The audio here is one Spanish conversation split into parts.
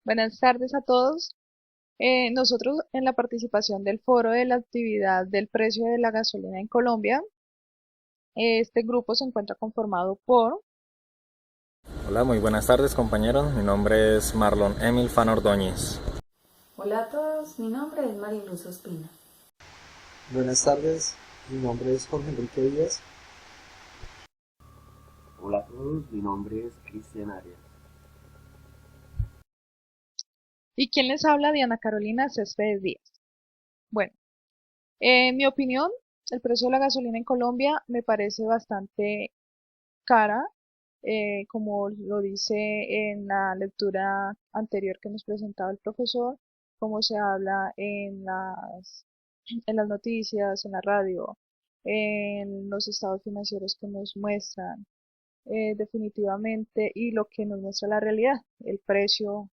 Buenas tardes a todos. Nosotros en la participación del foro de la actividad del precio de la gasolina en Colombia, este grupo se encuentra conformado por, Hola, muy buenas tardes compañeros. Mi nombre es Marlon Emil Fan Ordóñez. Hola a todos, mi nombre es Mariluz Ospina. Buenas tardes, mi nombre es Jorge Enrique Díaz. Hola a todos, mi nombre es Cristian Arias. y quien les habla, Diana Carolina Céspedes Díaz. Bueno, en mi opinión, el precio de la gasolina en Colombia me parece bastante cara, como lo dice en la lectura anterior que nos presentaba el profesor, como se habla en las noticias, en la radio, en los estados financieros que nos muestran, definitivamente, y lo que nos muestra la realidad, el precio.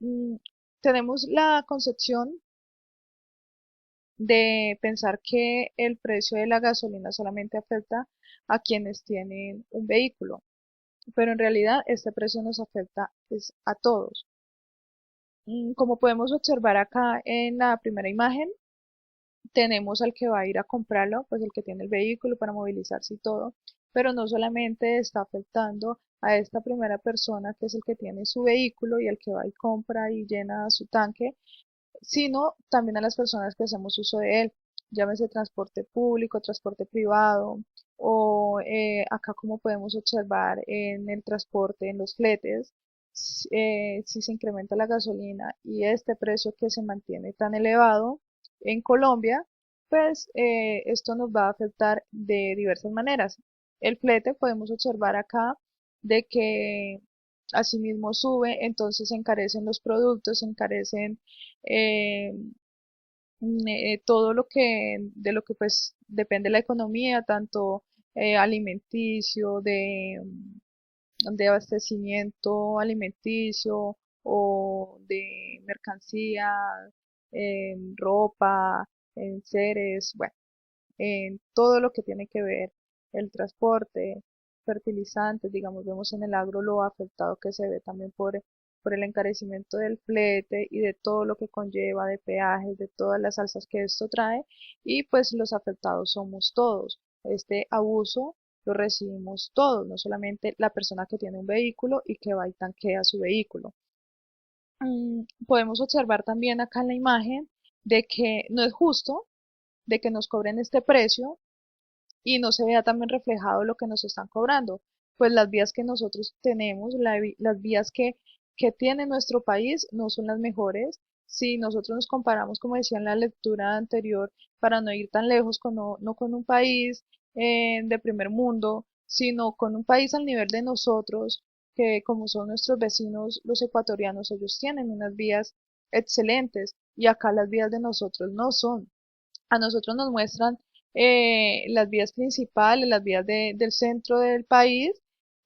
mm, Tenemos la concepción de pensar que el precio de la gasolina solamente afecta a quienes tienen un vehículo, pero en realidad este precio nos afecta pues, a todos. Como podemos observar acá en la primera imagen, tenemos al que va a ir a comprarlo, pues el que tiene el vehículo para movilizarse y todo, pero no solamente está afectando a esta primera persona que es el que tiene su vehículo y el que va y compra y llena su tanque, sino también a las personas que hacemos uso de él, llámese transporte público, transporte privado, o acá como podemos observar en el transporte, en los fletes, si se incrementa la gasolina y este precio que se mantiene tan elevado en Colombia, pues esto nos va a afectar de diversas maneras. El flete podemos observar acá de que asimismo sube, entonces se encarecen los productos, se encarecen eh, todo lo que de lo que pues depende la economía, tanto alimenticio, de abastecimiento alimenticio o de mercancía, ropa, enseres, bueno, en todo lo que tiene que ver el transporte, fertilizantes, digamos, vemos en el agro lo afectado que se ve también por el encarecimiento del flete y de todo lo que conlleva de peajes, de todas las alzas que esto trae, y pues los afectados somos todos. Este abuso lo recibimos todos, no solamente la persona que tiene un vehículo y que va y tanquea su vehículo. Podemos observar también acá en la imagen de que no es justo de que nos cobren este precio y no se vea también reflejado lo que nos están cobrando. Pues las vías que nosotros tenemos, las vías que tiene nuestro país no son las mejores. Si nosotros nos comparamos, como decía en la lectura anterior, para no ir tan lejos, no con un país de primer mundo, sino con un país al nivel de nosotros, que como son nuestros vecinos, los ecuatorianos, ellos tienen unas vías excelentes y acá las vías de nosotros no son. A nosotros nos muestran las vías principales, las vías del centro del país,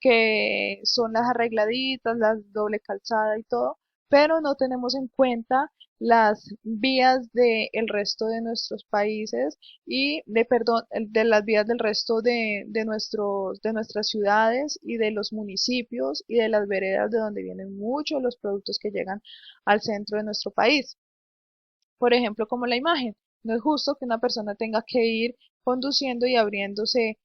que son las arregladitas, las doble calzada y todo, pero no tenemos en cuenta las vías del resto de nuestros países y perdón, de las vías del resto de nuestras ciudades y de los municipios y de las veredas de donde vienen muchos los productos que llegan al centro de nuestro país. Por ejemplo, como la imagen. No es justo que una persona tenga que ir conduciendo y abriéndose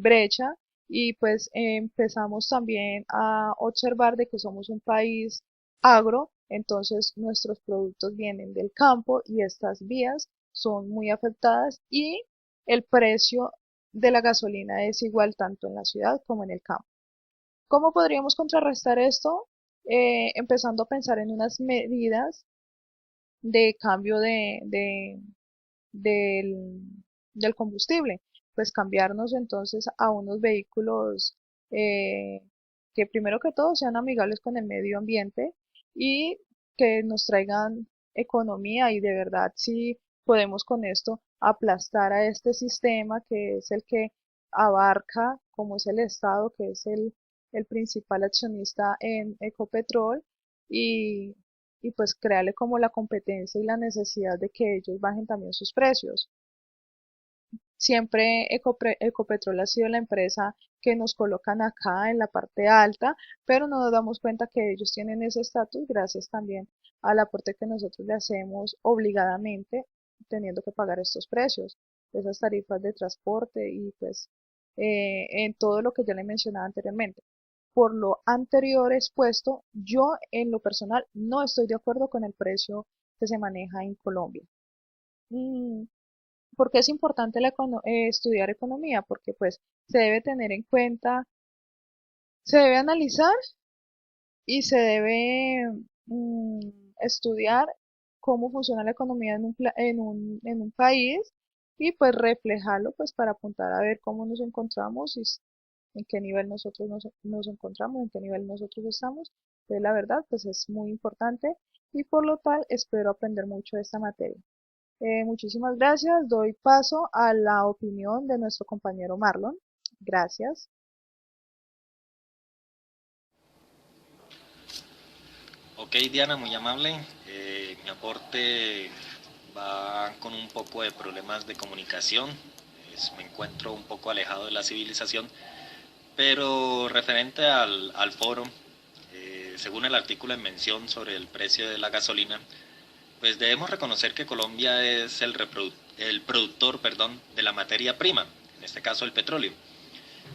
brecha y pues empezamos también a observar de que somos un país agro, entonces nuestros productos vienen del campo y estas vías son muy afectadas y el precio de la gasolina es igual tanto en la ciudad como en el campo. ¿Cómo podríamos contrarrestar esto? Empezando a pensar en unas medidas de cambio del, del combustible, pues cambiarnos entonces a unos vehículos eh, que primero que todo sean amigables con el medio ambiente y que nos traigan economía y de verdad si podemos con esto aplastar a este sistema que es el que abarca, como es el Estado, que es el principal accionista en Ecopetrol y y pues crearle como la competencia y la necesidad de que ellos bajen también sus precios. Siempre Ecopetrol ha sido la empresa que nos colocan acá en la parte alta, pero no nos damos cuenta que ellos tienen ese estatus gracias también al aporte que nosotros le hacemos obligadamente, teniendo que pagar estos precios, esas tarifas de transporte y pues en todo lo que ya le mencionaba anteriormente. Por lo anterior expuesto, yo en lo personal no estoy de acuerdo con el precio que se maneja en Colombia. Mm, ¿Por qué es importante estudiar economía? Porque pues se debe tener en cuenta, se debe analizar y se debe estudiar cómo funciona la economía en un país y pues reflejarlo pues para apuntar a ver cómo nos encontramos y en qué nivel nosotros nos encontramos, en qué nivel nosotros estamos. Entonces la verdad pues es muy importante y por lo tal espero aprender mucho de esta materia. Muchísimas gracias. Doy paso a la opinión de nuestro compañero Marlon. Gracias. Ok, Diana, muy amable. Mi aporte va con un poco de problemas de comunicación. Me encuentro un poco alejado de la civilización, pero referente al foro, según el artículo en mención sobre el precio de la gasolina, pues debemos reconocer que Colombia es el productor, de la materia prima, en este caso el petróleo.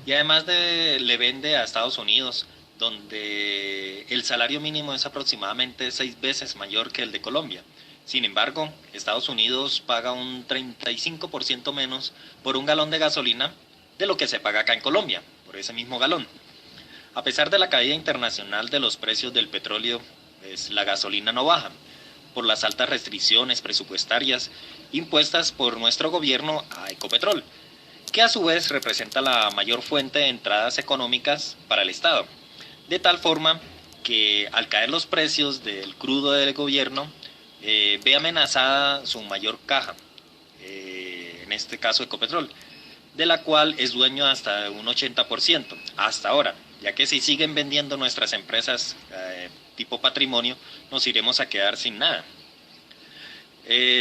Y además le vende a Estados Unidos, donde el salario mínimo es aproximadamente 6 veces mayor que el de Colombia. Sin embargo, Estados Unidos paga un 35% menos por un galón de gasolina de lo que se paga acá en Colombia, por ese mismo galón. A pesar de la caída internacional de los precios del petróleo, pues la gasolina no baja, por las altas restricciones presupuestarias impuestas por nuestro gobierno a Ecopetrol, que a su vez representa la mayor fuente de entradas económicas para el Estado, de tal forma que al caer los precios del crudo del gobierno, ve amenazada su mayor caja, en este caso Ecopetrol, de la cual es dueño hasta un 80%, hasta ahora, ya que si siguen vendiendo nuestras empresas tipo patrimonio, nos iremos a quedar sin nada.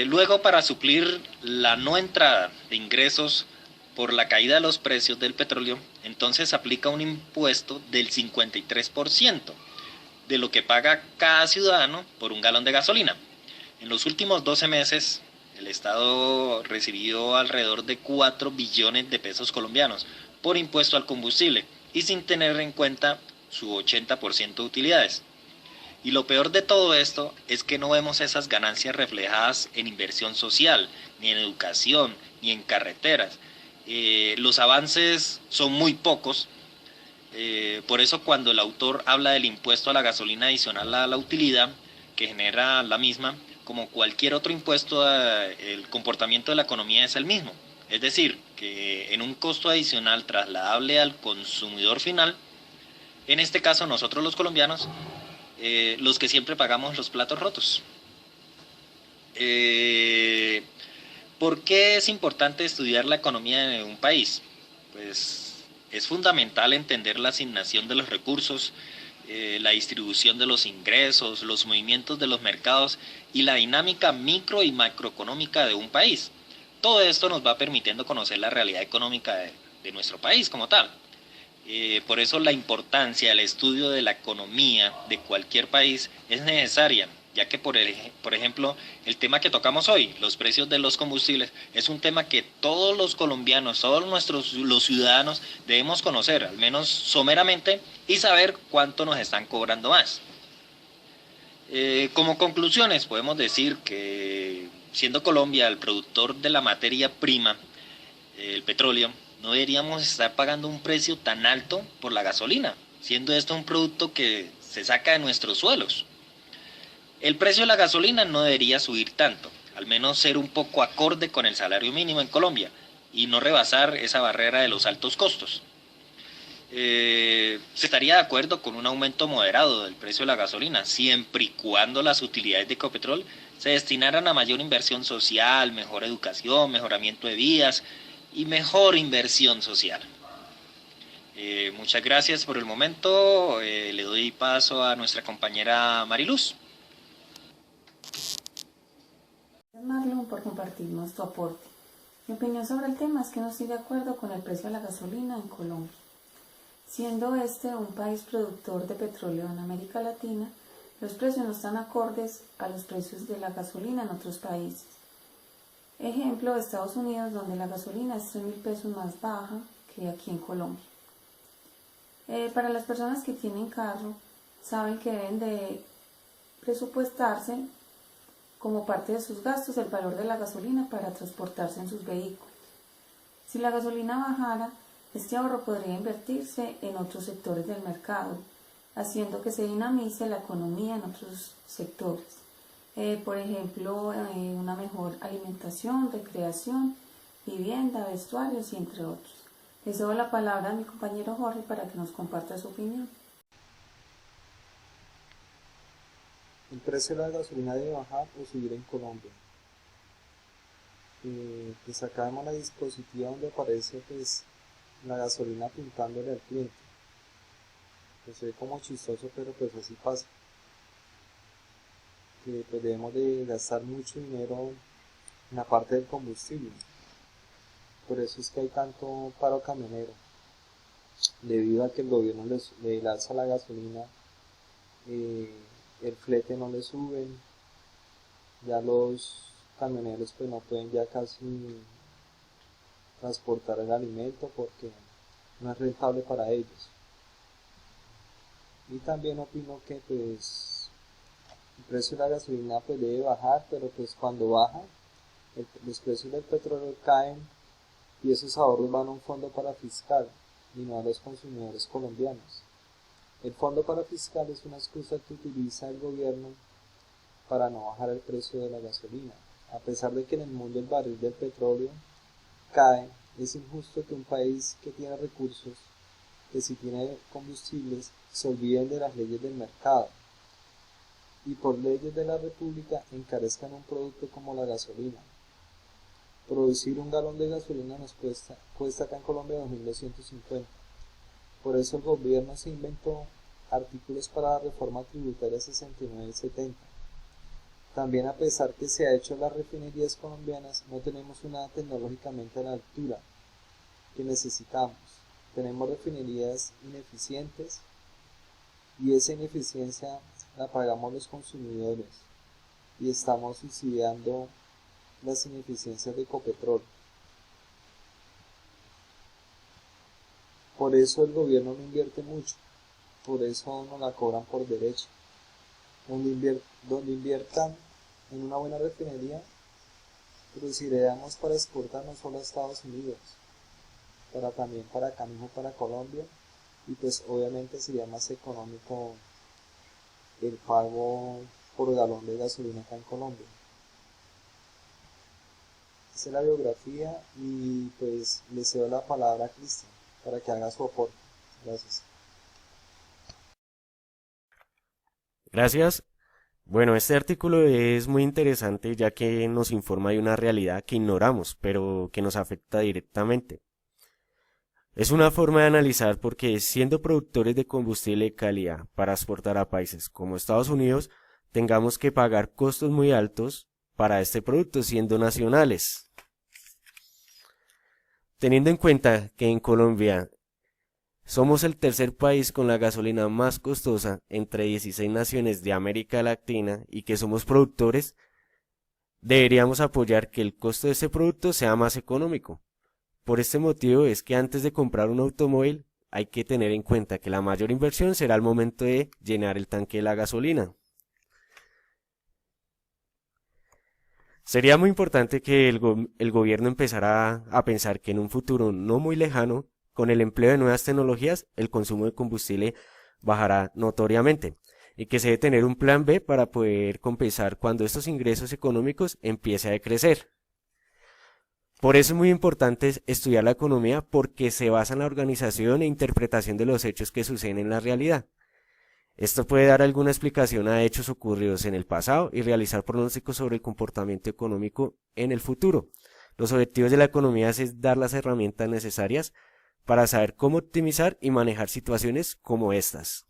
Luego, para suplir la no entrada de ingresos por la caída de los precios del petróleo, entonces aplica un impuesto del 53% de lo que paga cada ciudadano por un galón de gasolina. En los últimos 12 meses, el Estado recibió alrededor de 4 billones de pesos colombianos por impuesto al combustible y sin tener en cuenta su 80% de utilidades. Y lo peor de todo esto es que no vemos esas ganancias reflejadas en inversión social, ni en educación, ni en carreteras. Los avances son muy pocos. Por eso cuando el autor habla del impuesto a la gasolina adicional a la utilidad que genera la misma, como cualquier otro impuesto, el comportamiento de la economía es el mismo. Es decir, que en un costo adicional trasladable al consumidor final, en este caso nosotros los colombianos, los que siempre pagamos los platos rotos. ¿Por qué es importante estudiar la economía de un país? Pues es fundamental entender la asignación de los recursos, la distribución de los ingresos, los movimientos de los mercados y la dinámica micro y macroeconómica de un país. Todo esto nos va permitiendo conocer la realidad económica de nuestro país como tal. Por eso la importancia del estudio de la economía de cualquier país es necesaria, ya que por ejemplo el tema que tocamos hoy, los precios de los combustibles, es un tema que todos los colombianos, todos los ciudadanos debemos conocer, al menos someramente, y saber cuánto nos están cobrando más. Como conclusiones podemos decir que siendo Colombia el productor de la materia prima, el petróleo, no deberíamos estar pagando un precio tan alto por la gasolina, siendo esto un producto que se saca de nuestros suelos. El precio de la gasolina no debería subir tanto, al menos ser un poco acorde con el salario mínimo en Colombia y no rebasar esa barrera de los altos costos. Se estaría de acuerdo con un aumento moderado del precio de la gasolina, siempre y cuando las utilidades de Ecopetrol se destinaran a mayor inversión social, mejor educación, mejoramiento de vías y mejor inversión social. Muchas gracias por el momento. Le doy paso a nuestra compañera Mariluz. Gracias, Marlon, por compartirnos tu aporte. Mi opinión sobre el tema es que no estoy de acuerdo con el precio de la gasolina en Colombia. Siendo este un país productor de petróleo en América Latina, los precios no están acordes a los precios de la gasolina en otros países. Ejemplo, Estados Unidos, donde la gasolina es 3.000 pesos más baja que aquí en Colombia. Para las personas que tienen carro, saben que deben de presupuestarse como parte de sus gastos el valor de la gasolina para transportarse en sus vehículos. Si la gasolina bajara, este ahorro podría invertirse en otros sectores del mercado, haciendo que se dinamice la economía en otros sectores. Por ejemplo, una mejor alimentación, recreación, vivienda, vestuarios y entre otros. Le cedo la palabra a mi compañero Jorge para que nos comparta su opinión. El precio de la gasolina debe bajar o subir en Colombia. Pues acá vemos la dispositiva donde aparece pues la gasolina apuntándole al cliente. Pues se ve como chistoso, pero pues así pasa. Que pues debemos de gastar mucho dinero en la parte del combustible. Por eso es que hay tanto paro camionero. Debido a que el gobierno le alza la gasolina, el flete no le suben, ya los camioneros pues no pueden ya casi transportar el alimento porque no es rentable para ellos. Y también opino que pues el precio de la gasolina pues debe bajar, pero pues cuando baja los precios del petróleo caen y esos ahorros van a un fondo parafiscal y no a los consumidores colombianos. El fondo parafiscal es una excusa que utiliza el gobierno para no bajar el precio de la gasolina. A pesar de que en el mundo el barril del petróleo cae, es injusto que un país que tiene recursos, que si tiene combustibles, se olviden de las leyes del mercado y por leyes de la república encarezcan un producto como la gasolina. Producir un galón de gasolina nos cuesta acá en Colombia 2.250. Por eso el gobierno se inventó artículos para la reforma tributaria 69 y 70. También, a pesar que se ha hecho en las refinerías colombianas, no tenemos una tecnológicamente a la altura que necesitamos. Tenemos refinerías ineficientes y esa ineficiencia la pagamos los consumidores y estamos subsidiando las ineficiencias de Ecopetrol. Por eso el gobierno no invierte mucho, por eso no la cobran por derecho. Donde inviertan en una buena refinería, produciremos para exportar no solo a Estados Unidos, también para acá mismo, para Colombia, y pues obviamente sería más económico el pago por galón de gasolina acá en Colombia. Esa es la biografía y pues le cedo la palabra a Cristian para que haga su aporte. Gracias. Gracias. Bueno, este artículo es muy interesante ya que nos informa de una realidad que ignoramos, pero que nos afecta directamente. Es una forma de analizar porque siendo productores de combustible de calidad para exportar a países como Estados Unidos, tengamos que pagar costos muy altos para este producto siendo nacionales. Teniendo en cuenta que en Colombia somos el tercer país con la gasolina más costosa entre 16 naciones de América Latina y que somos productores, deberíamos apoyar que el costo de este producto sea más económico. Por este motivo es que antes de comprar un automóvil hay que tener en cuenta que la mayor inversión será al momento de llenar el tanque de la gasolina. Sería muy importante que el gobierno empezara a pensar que en un futuro no muy lejano, con el empleo de nuevas tecnologías, el consumo de combustible bajará notoriamente y que se debe tener un plan B para poder compensar cuando estos ingresos económicos empiece a decrecer. Por eso es muy importante estudiar la economía porque se basa en la organización e interpretación de los hechos que suceden en la realidad. Esto puede dar alguna explicación a hechos ocurridos en el pasado y realizar pronósticos sobre el comportamiento económico en el futuro. Los objetivos de la economía es dar las herramientas necesarias para saber cómo optimizar y manejar situaciones como estas.